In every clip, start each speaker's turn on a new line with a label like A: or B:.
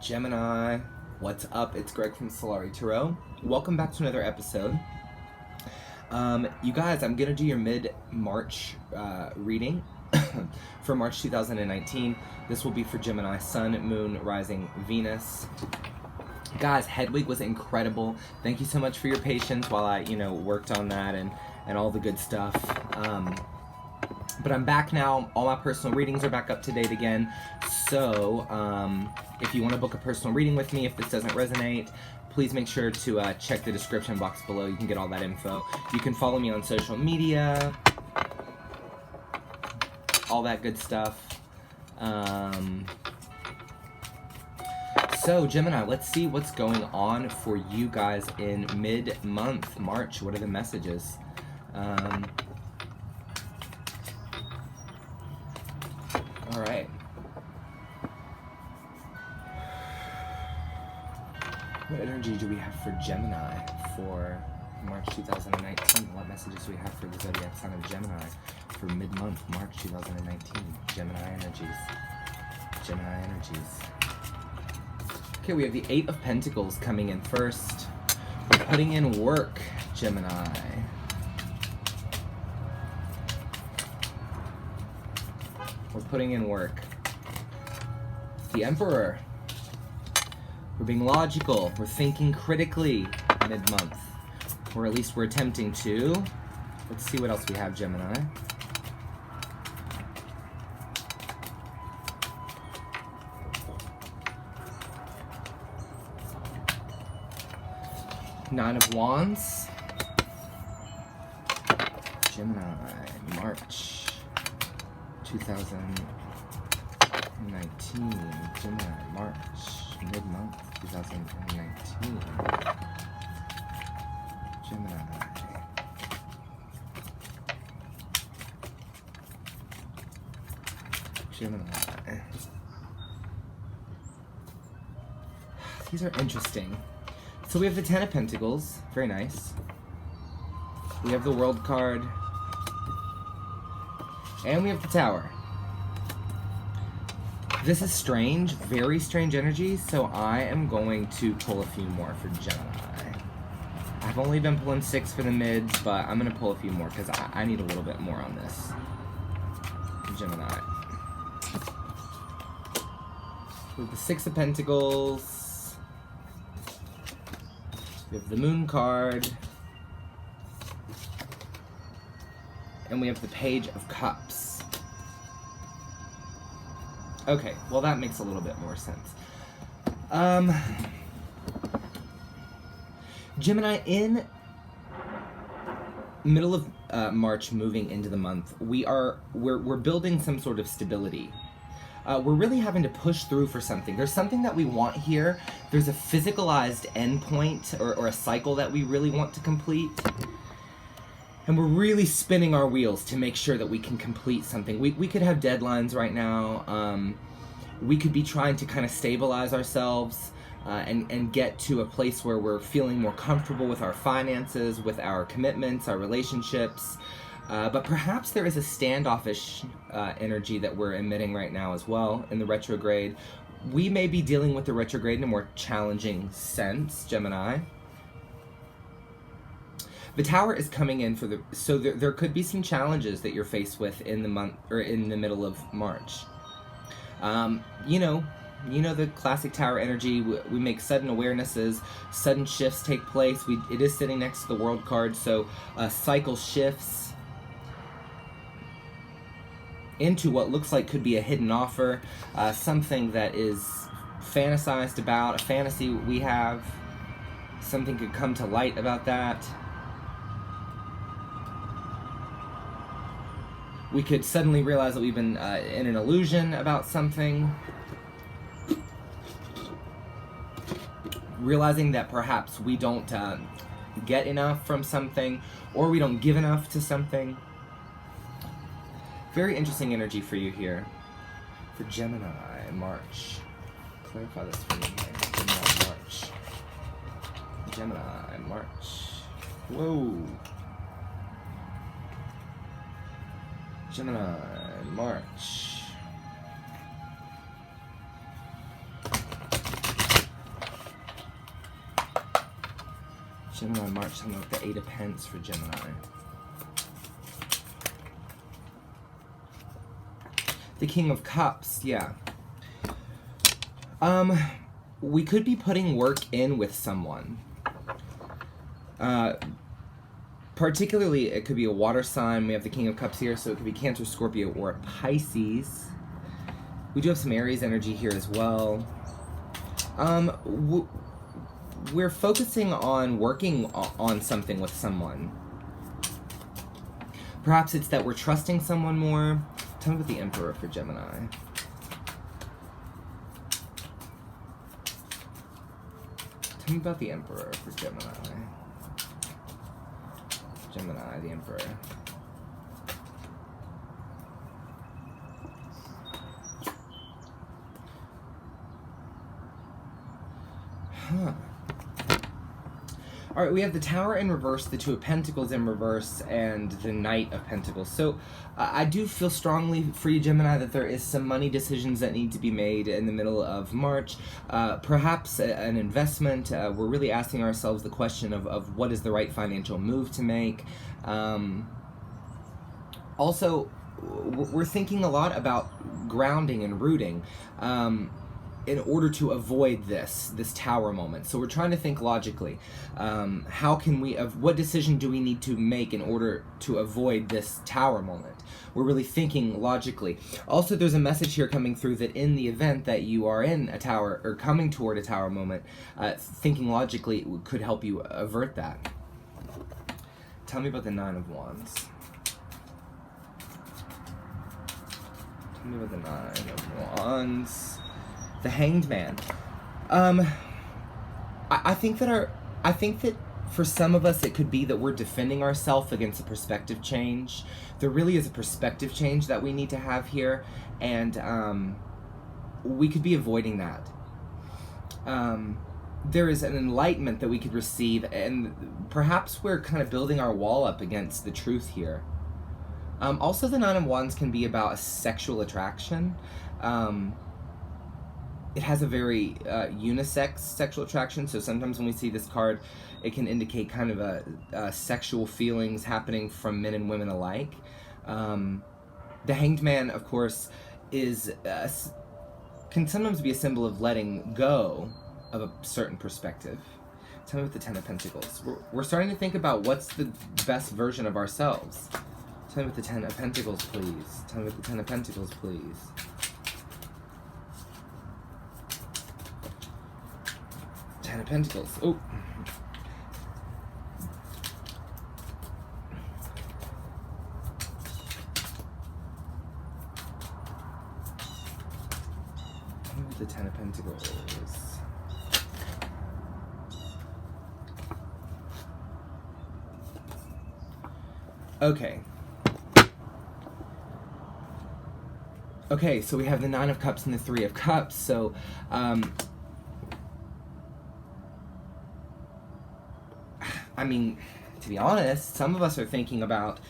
A: Gemini, what's up? It's Greg from Solari Tarot. Welcome back to another episode. You guys, I'm gonna do your mid-March reading for March 2019. This will be for Gemini, Sun, Moon, Rising, Venus. Guys, Hedwig was incredible. Thank you so much for your patience while I, worked on that and all the good stuff. But I'm back now. All my personal readings are back up to date again. So, if you want to book a personal reading with me, if this doesn't resonate, please make sure to check the description box below. You can get all that info. You can follow me on social media, all that good stuff. So, Gemini, let's see what's going on for you guys in mid-month, March. What are the messages? All right. What energy do we have for Gemini for March 2019? What messages do we have for the zodiac sign of Gemini for mid-month, March 2019? Gemini energies. Gemini energies. Okay, we have the Eight of Pentacles coming in first. We're putting in work, Gemini. We're putting in work. The Emperor. We're being logical. We're thinking critically mid-month. Or at least we're attempting to. Let's see what else we have, Gemini. Nine of Wands. Gemini, March 2019. Gemini, March, mid-month 2019. Gemini. Gemini. These are interesting. So we have the Ten of Pentacles, very nice. We have the World card. And we have the Tower. This is strange, very strange energy, so I am going to pull a few more for Gemini. I've only been pulling 6 for the mids, but I'm going to pull a few more because I need a little bit more on this. Gemini. We have the Six of Pentacles. We have the Moon card. And we have the Page of Cups. Okay, well that makes a little bit more sense. Gemini, in middle of March, moving into the month, we're building some sort of stability. We're really having to push through for something. There's something that we want here. There's a physicalized endpoint or a cycle that we really want to complete. And we're really spinning our wheels to make sure that we can complete something. We could have deadlines right now. We could be trying to kind of stabilize ourselves and get to a place where we're feeling more comfortable with our finances, with our commitments, our relationships. But perhaps there is a standoffish energy that we're emitting right now as well in the retrograde. We may be dealing with the retrograde in a more challenging sense, Gemini. The Tower is coming in so there could be some challenges that you're faced with in the month or in the middle of March. You know the classic Tower energy. We make sudden awarenesses, sudden shifts take place. It is sitting next to the World card, so cycle shifts into what looks like could be a hidden offer, something that is fantasized about, a fantasy we have. Something could come to light about that. We could suddenly realize that we've been in an illusion about something. Realizing that perhaps we don't get enough from something, or we don't give enough to something. Very interesting energy for you here. For Gemini, March. Clarify this for me. Gemini, March. Gemini, March. Whoa. Gemini, March. Gemini March, something like the Eight of Pence for Gemini. The King of Cups, yeah. We could be putting work in with someone. Particularly, it could be a water sign. We have the King of Cups here, so it could be Cancer, Scorpio, or Pisces. We do have some Aries energy here as well. We're focusing on working on something with someone. Perhaps it's that we're trusting someone more. Tell me about the Emperor for Gemini. Tell me about the Emperor for Gemini. Gemini, the Emperor. Huh. All right, we have the Tower in reverse, the Two of Pentacles in reverse, and the Knight of Pentacles. So I do feel strongly for you, Gemini, that there is some money decisions that need to be made in the middle of March. Perhaps an investment. We're really asking ourselves the question of what is the right financial move to make. Also, we're thinking a lot about grounding and rooting. In order to avoid this tower moment. So we're trying to think logically. How can we, what decision do we need to make in order to avoid this tower moment? We're really thinking logically. Also, there's a message here coming through that in the event that you are in a tower, or coming toward a tower moment, thinking logically could help you avert that. Tell me about the Nine of Wands. Tell me about the Nine of Wands. The Hanged Man. I think that for some of us it could be that we're defending ourselves against a perspective change. There really is a perspective change that we need to have here, and we could be avoiding that. There is an enlightenment that we could receive, and perhaps we're kind of building our wall up against the truth here. Also, the Nine of Wands can be about a sexual attraction. It has a very unisex sexual attraction, so sometimes when we see this card, it can indicate kind of a sexual feelings happening from men and women alike. The Hanged Man, of course, can sometimes be a symbol of letting go of a certain perspective. Tell me about the Ten of Pentacles. We're starting to think about what's the best version of ourselves. Tell me about the Ten of Pentacles, please. Tell me about the Ten of Pentacles, please. Ten of Pentacles. Oh. The Ten of Pentacles. Okay. Okay, so we have the Nine of Cups and the Three of Cups. So, I mean, to be honest, some of us are thinking about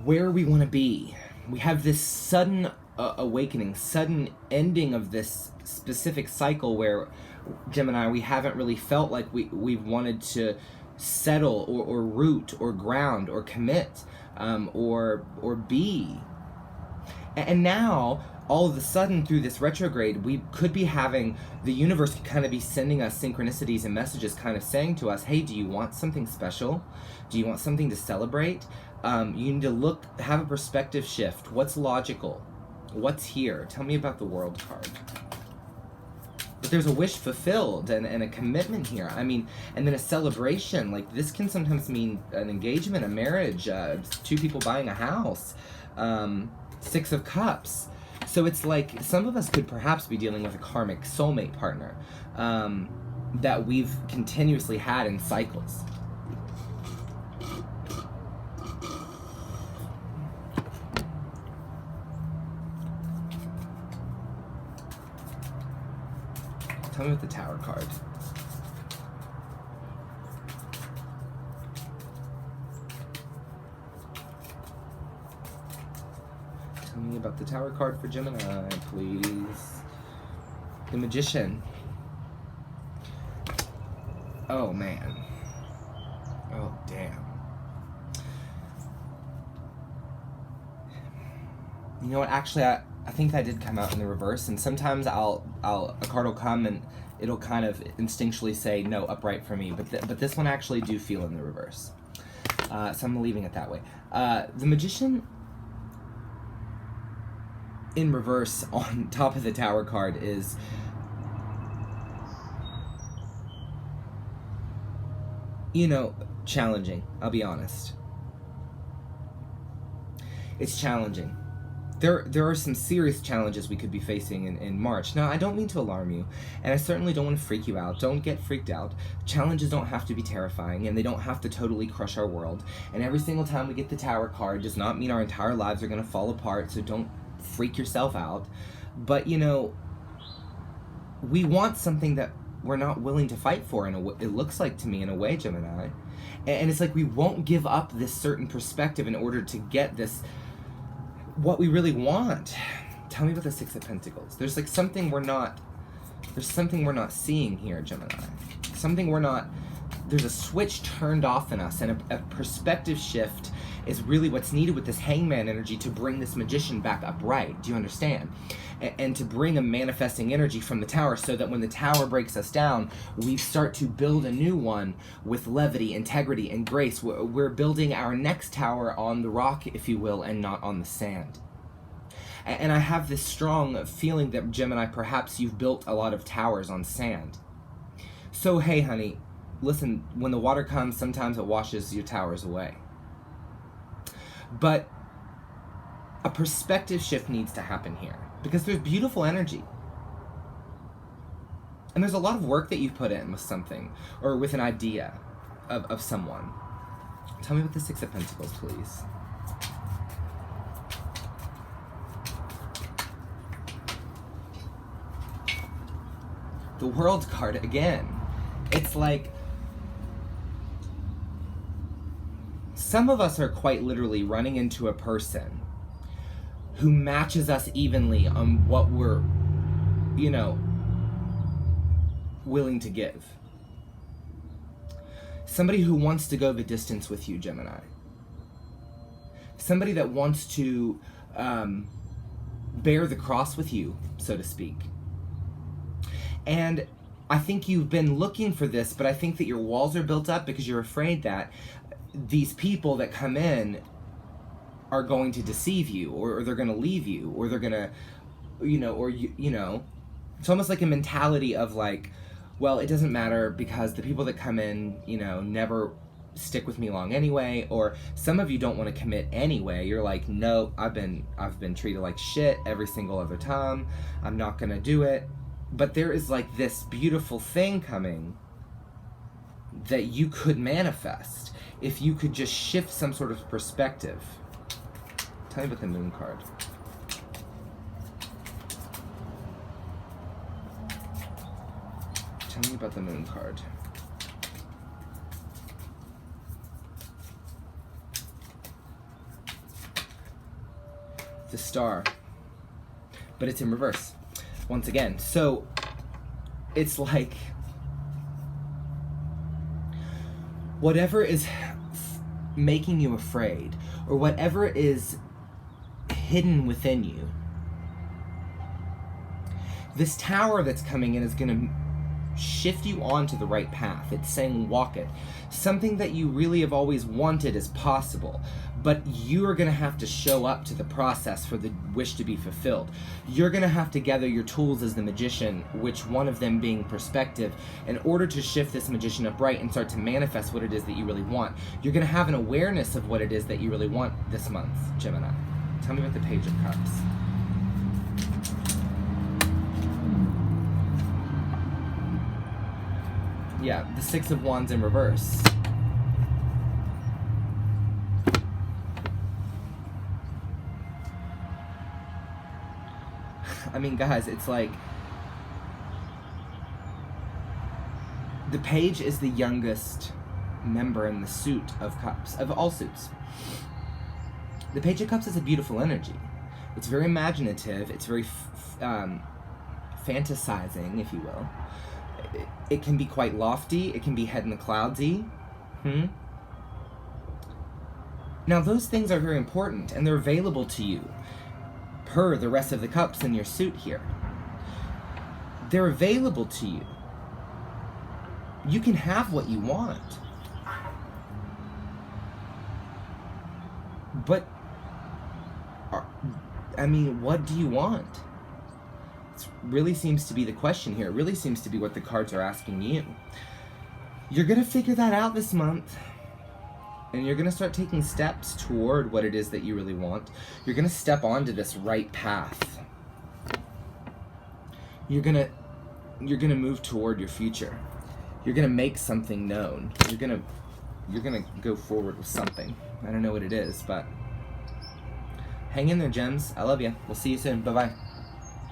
A: where we want to be. We have this sudden awakening, sudden ending of this specific cycle where, Gemini, we haven't really felt like we've wanted to settle or root or ground or commit or be. And now, all of a sudden, through this retrograde, we could be having, the universe could kind of be sending us synchronicities and messages kind of saying to us, hey, do you want something special? Do you want something to celebrate? You need to have a perspective shift. What's logical? What's here? Tell me about the World card. But there's a wish fulfilled and a commitment here. I mean, and then a celebration. Like, this can sometimes mean an engagement, a marriage, two people buying a house, Six of Cups. So it's like some of us could perhaps be dealing with a karmic soulmate partner that we've continuously had in cycles. Tell me about the Tower card. Tell me about the Tower card for Gemini, please. The Magician. Oh, man. Oh, damn. You know what? Actually, I think that did come out in the reverse. And sometimes a card will come and it'll kind of instinctually say no, upright for me. But this one I actually do feel in the reverse. So I'm leaving it that way. The Magician in reverse on top of the Tower card is, you know, challenging. I'll be honest. It's challenging. There are some serious challenges we could be facing in March. Now, I don't mean to alarm you, and I certainly don't want to freak you out. Don't get freaked out. Challenges don't have to be terrifying, and they don't have to totally crush our world. And every single time we get the Tower card does not mean our entire lives are going to fall apart, so don't freak yourself out. But, you know, we want something that we're not willing to fight for, it looks like to me, in a way, Gemini. And it's like we won't give up this certain perspective in order to get this, what we really want. Tell me about the Six of Pentacles. There's like something we're not seeing here, Gemini. There's a switch turned off in us, and a perspective shift is really what's needed with this Hangman energy to bring this Magician back upright. Do you understand? And to bring a manifesting energy from the Tower, so that when the Tower breaks us down, we start to build a new one with levity, integrity, and grace. We're building our next tower on the rock, if you will, and not on the sand. And I have this strong feeling that, Gemini, perhaps you've built a lot of towers on sand. So, hey, honey, listen, when the water comes, sometimes it washes your towers away. But a perspective shift needs to happen here, because there's beautiful energy. And there's a lot of work that you've put in with something, or with an idea of someone. Tell me about the Six of Pentacles, please. The World card again. It's like, some of us are quite literally running into a person who matches us evenly on what we're, you know, willing to give. Somebody who wants to go the distance with you, Gemini. Somebody that wants to bear the cross with you, so to speak. And I think you've been looking for this, but I think that your walls are built up because you're afraid that these people that come in are going to deceive you, or they're going to leave you, or they're going to, you know, it's almost like a mentality of like, well, it doesn't matter because the people that come in, you know, never stick with me long anyway. Or some of you don't want to commit anyway. You're like, no, I've been treated like shit every single other time. I'm not going to do it. But there is like this beautiful thing coming that you could manifest if you could just shift some sort of perspective. Tell me about the Moon card. Tell me about the Moon card. The Star. But it's in reverse. Once again. So, it's like, whatever is making you afraid, or whatever is hidden within you, this Tower that's coming in is going to shift you onto the right path. It's saying walk it. Something that you really have always wanted is possible, but you are going to have to show up to the process for the wish to be fulfilled. You're going to have to gather your tools as the Magician, which one of them being perspective, in order to shift this Magician upright and start to manifest what it is that you really want. You're going to have an awareness of what it is that you really want this month, Gemini. Tell me about the Page of Cups. Yeah, the Six of Wands in reverse. I mean, guys, it's like, the Page is the youngest member in the suit of Cups, of all suits. The Page of Cups is a beautiful energy. It's very imaginative. It's very fantasizing, if you will. It can be quite lofty. It can be head in the cloudsy. Now those things are very important, and they're available to you per the rest of the cups in your suit here. They're available to you. You can have what you want. But, I mean, what do you want? It really seems to be the question here. It really seems to be what the cards are asking you. You're going to figure that out this month. And you're going to start taking steps toward what it is that you really want. You're going to step onto this right path. You're going to move toward your future. You're going to make something known. You're going to go forward with something. I don't know what it is, but hang in there, gems. I love you. We'll see you soon. Bye-bye.